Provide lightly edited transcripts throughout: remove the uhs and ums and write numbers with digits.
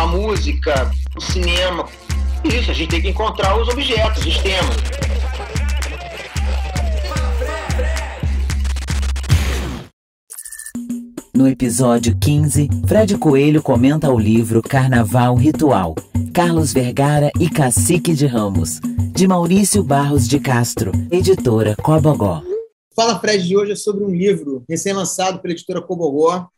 com a música, o cinema. Isso, a gente tem que encontrar os objetos, os temas. No episódio 15, Fred Coelho comenta o livro Carnaval Ritual, Carlos Vergara e Cacique de Ramos, de Maurício Barros de Castro, editora Cobogó. Fala Fred de hoje é sobre um livro recém-lançado pela editora Cobogó,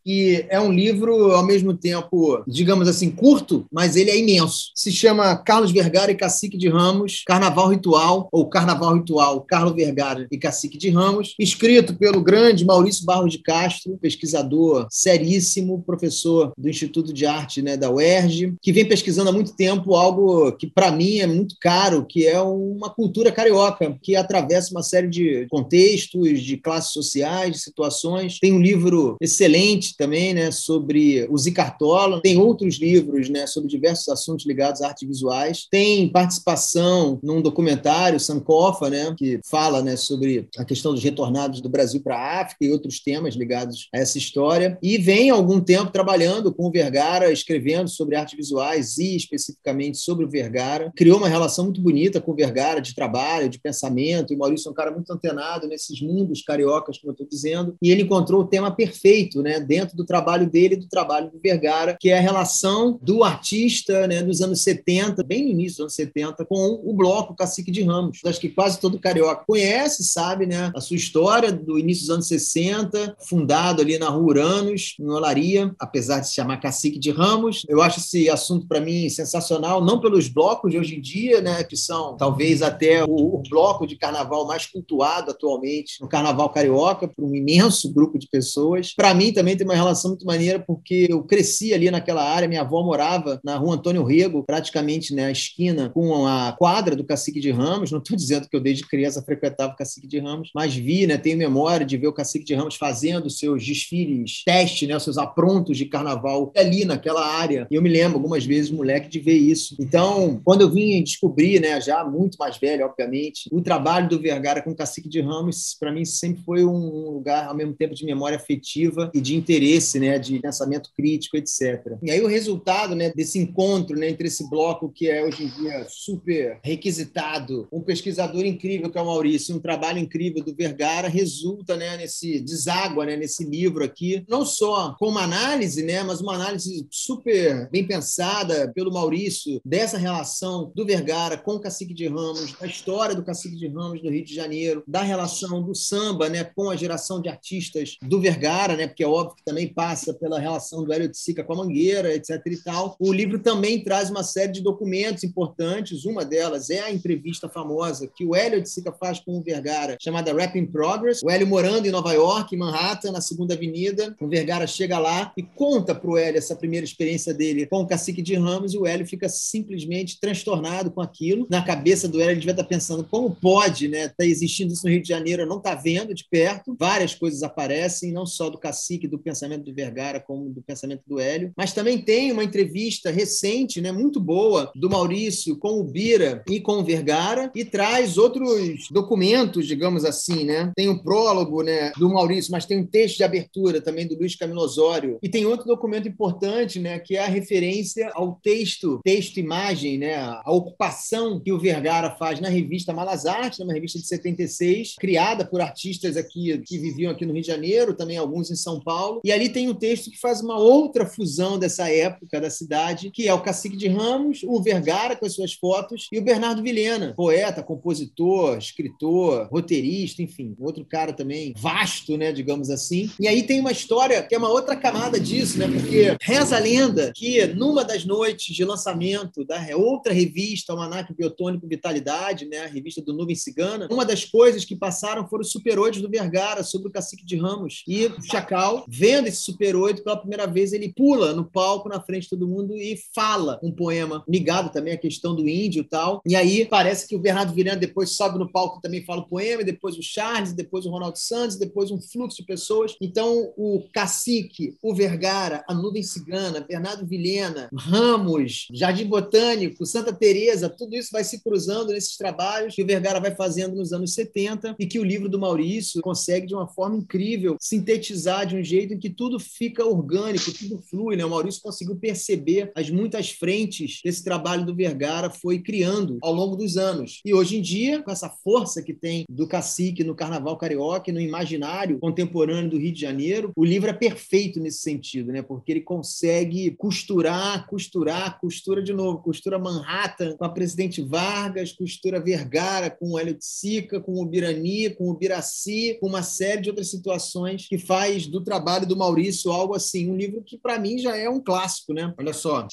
que é um livro, ao mesmo tempo, digamos assim, curto, mas ele é imenso. Se chama Carlos Vergara e Cacique de Ramos, Carnaval Ritual, ou Carnaval Ritual, Carlos Vergara e Cacique de Ramos, escrito pelo grande Maurício Barros de Castro, pesquisador seríssimo, professor do Instituto de Arte, né, da UERJ, que vem pesquisando há muito tempo algo que, para mim, é muito caro, que é uma cultura carioca, que atravessa uma série de contextos, de classes sociais, de situações. Tem um livro excelente também, né, sobre o Zi Cartola. Tem outros livros, né, sobre diversos assuntos ligados a artes visuais. Tem participação num documentário, Sankofa, né, que fala, né, sobre a questão dos retornados do Brasil para a África e outros temas ligados a essa história. E vem há algum tempo trabalhando com o Vergara, escrevendo sobre artes visuais e especificamente sobre o Vergara. Criou uma relação muito bonita com o Vergara, de trabalho, de pensamento. E o Maurício é um cara muito antenado nesses mundos cariocas, como eu estou dizendo. E ele encontrou o tema perfeito, né, dentro do trabalho dele e do trabalho do Vergara, que é a relação do artista, né, dos anos 70, bem no início dos anos 70, com o bloco Cacique de Ramos. Acho que quase todo carioca conhece, sabe, né, a sua história do início dos anos 60, fundado ali na Rua Uranus, em Olaria, apesar de se chamar Cacique de Ramos. Eu acho esse assunto, para mim, sensacional, não pelos blocos de hoje em dia, né, que são talvez até o bloco de carnaval mais cultuado atualmente no carnaval carioca, por um imenso grupo de pessoas. Para mim, também tem uma relação muito maneira, porque eu cresci ali naquela área, minha avó morava na Rua Antônio Rego, praticamente, né, a esquina com a quadra do Cacique de Ramos. Não estou dizendo que eu desde criança frequentava o Cacique de Ramos, mas vi, né, tenho memória de ver o Cacique de Ramos fazendo seus desfiles, teste, né, seus aprontos de carnaval ali naquela área. E eu me lembro algumas vezes, moleque, de ver isso. Então, quando eu vim descobrir, né, já muito mais velho, obviamente, o trabalho do Vergara com o Cacique de Ramos, para mim sempre foi um lugar, ao mesmo tempo, de memória afetiva e de interesse, né, de pensamento crítico, etc. E aí o resultado, né, desse encontro, né, entre esse bloco que é hoje em dia super requisitado, um pesquisador incrível que é o Maurício, um trabalho incrível do Vergara, resulta, né, nesse deságua, né, nesse livro aqui, não só com uma análise, né, mas uma análise super bem pensada pelo Maurício dessa relação do Vergara com o Cacique de Ramos, da história do Cacique de Ramos no Rio de Janeiro, da relação do samba, né, com a geração de artistas do Vergara, né, porque é óbvio que também passa pela relação do Hélio de Sica com a Mangueira, etc. e tal. O livro também traz uma série de documentos importantes. Uma delas é a entrevista famosa que o Hélio de Sica faz com o Vergara, chamada Rap in Progress. O Hélio morando em Nova York, em Manhattan, na Segunda Avenida. O Vergara chega lá e conta para o Hélio essa primeira experiência dele com o Cacique de Ramos, e o Hélio fica simplesmente transtornado com aquilo. Na cabeça do Hélio, ele devia estar pensando como pode, né, estar existindo isso no Rio de Janeiro, eu não está vendo de perto. Várias coisas aparecem, não só do Cacique, do pensamento do Vergara, como do pensamento do Hélio, mas também tem uma entrevista recente, né, muito boa, do Maurício com o Bira e com o Vergara, e traz outros documentos, digamos assim, né? Tem um prólogo, né, do Maurício, mas tem um texto de abertura também do Luiz Camilo Osório, e tem outro documento importante, né, que é a referência ao texto-imagem, né, a ocupação que o Vergara faz na revista Malas Artes, uma revista de 76, criada por artistas aqui que viviam aqui no Rio de Janeiro, também alguns em São Paulo, e ali tem um texto que faz uma outra fusão dessa época da cidade, que é o Cacique de Ramos, o Vergara com as suas fotos e o Bernardo Vilhena, poeta, compositor, escritor, roteirista, enfim, outro cara também vasto, né, digamos assim. E aí tem uma história que é uma outra camada disso, né, porque reza a lenda que numa das noites de lançamento da outra revista, Almanaque Biotônico Vitalidade, né, a revista do Nuvem Cigana, uma das coisas que passaram foram os Super 8 do Vergara sobre o Cacique de Ramos. E o Chacal, vendo esse Super 8 pela primeira vez, ele pula no palco na frente de todo mundo e fala um poema ligado também à questão do índio e tal. E aí parece que o Bernardo Vilhena depois sobe no palco e também fala o poema, e depois o Charles, e depois o Ronaldo Santos, e depois um fluxo de pessoas. Então o Cacique, o Vergara, a Nuvem Cigana, Bernardo Vilhena, Ramos, Jardim Botânico, Santa Teresa, tudo isso vai se cruzando nesses trabalhos que o Vergara vai fazendo nos anos 70 e que o livro do Maurício consegue de uma forma incrível sintetizar de um jeito em que que tudo fica orgânico, tudo flui, né? O Maurício conseguiu perceber as muitas frentes que esse trabalho do Vergara foi criando ao longo dos anos. E hoje em dia, com essa força que tem do cacique no Carnaval Carioca e no imaginário contemporâneo do Rio de Janeiro, o livro é perfeito nesse sentido, né? Porque ele consegue costura de novo, costura Manhattan com a Presidente Vargas, costura Vergara com o Hélio de Sica, com o Birani, com o Biraci, com uma série de outras situações que faz do trabalho do Maurício algo assim, um livro que para mim já é um clássico, né? Olha só.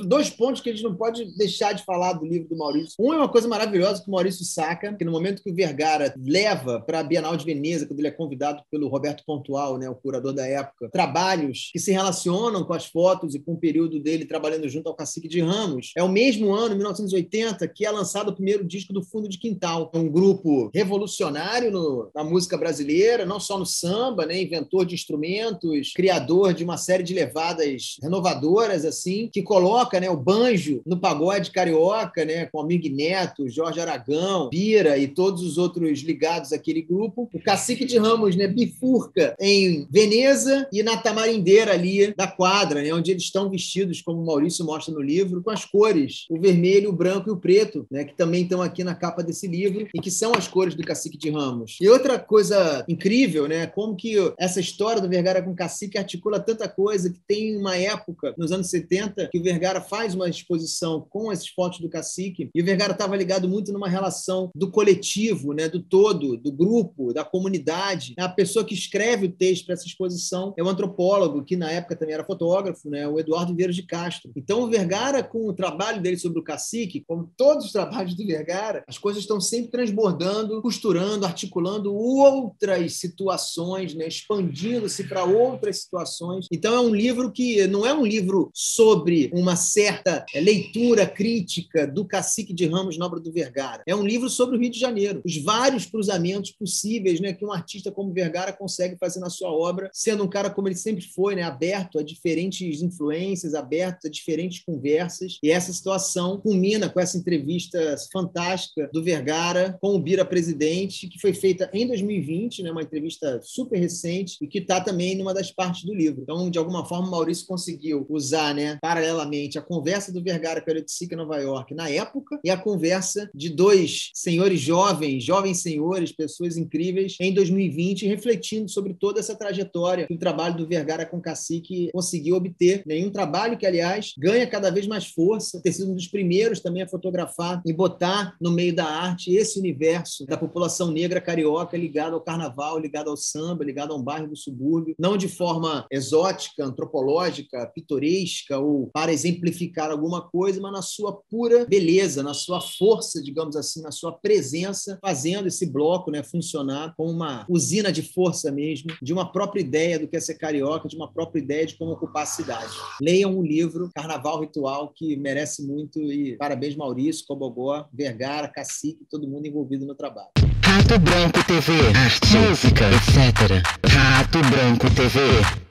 Dois pontos que a gente não pode deixar de falar do livro do Maurício. Um é uma coisa maravilhosa que o Maurício saca, que no momento que o Vergara leva para a Bienal de Veneza, quando ele é convidado pelo Roberto Pontual, né, o curador da época, trabalhos que se relacionam com as fotos e com o período dele trabalhando junto ao Cacique de Ramos, é o mesmo ano, 1980, que é lançado o primeiro disco do Fundo de Quintal, um grupo revolucionário na música brasileira, não só no samba, né, inventor de instrumentos, criador de uma série de levadas renovadoras, assim, que coloca, né, o banjo no pagode carioca, né, com Almir Neto, Jorge Aragão, Bira e todos os outros ligados àquele grupo. O Cacique de Ramos, né, bifurca em Veneza e na Tamarindeira ali da quadra, né, onde eles estão vestidos, como o Maurício mostra no livro, com as cores, o vermelho, o branco e o preto, né, que também estão aqui na capa desse livro e que são as cores do Cacique de Ramos. E outra coisa incrível, né, como que essa história do Vergara com o Cacique articula tanta coisa, que tem uma época, nos anos 70, que o Vergara faz uma exposição com esses fotos do Cacique, e o Vergara estava ligado muito numa relação do coletivo, né, do todo, do grupo, da comunidade. A pessoa que escreve o texto para essa exposição é um antropólogo, que na época também era fotógrafo, né, o Eduardo Vieira de Castro. Então o Vergara, com o trabalho dele sobre o Cacique, como todos os trabalhos do Vergara, as coisas estão sempre transbordando, costurando, articulando outras situações, né, expandindo-se para outras situações. Então é um livro que não é um livro sobre uma certa leitura crítica do Cacique de Ramos na obra do Vergara. É um livro sobre o Rio de Janeiro. Os vários cruzamentos possíveis, né, que um artista como Vergara consegue fazer na sua obra, sendo um cara como ele sempre foi, né, aberto a diferentes influências, aberto a diferentes conversas. E essa situação culmina com essa entrevista fantástica do Vergara com o Bira presidente, que foi feita em 2020, né, uma entrevista super recente e que está também numa das partes do livro. Então, de alguma forma, o Maurício conseguiu usar, né, paralelamente, a conversa do Vergara com a Hélio de Sica em Nova York na época e a conversa de dois senhores jovens senhores, pessoas incríveis, em 2020, refletindo sobre toda essa trajetória que o trabalho do Vergara com o Cacique conseguiu obter. Nenhum trabalho que, aliás, ganha cada vez mais força, ter sido um dos primeiros também a fotografar e botar no meio da arte esse universo da população negra carioca ligado ao carnaval, ligado ao samba, ligado a um bairro do subúrbio, não de forma exótica, antropológica, pitoresca ou para exemplificar alguma coisa, mas na sua pura beleza, na sua força, digamos assim, na sua presença, fazendo esse bloco, né, funcionar como uma usina de força mesmo, de uma própria ideia do que é ser carioca, de uma própria ideia de como ocupar a cidade. Leiam o livro Carnaval Ritual, que merece muito, e parabéns Maurício, Cobogó, Vergara, Cacique, todo mundo envolvido no trabalho. Rato Branco TV, arte, música, etc. Rato Branco TV.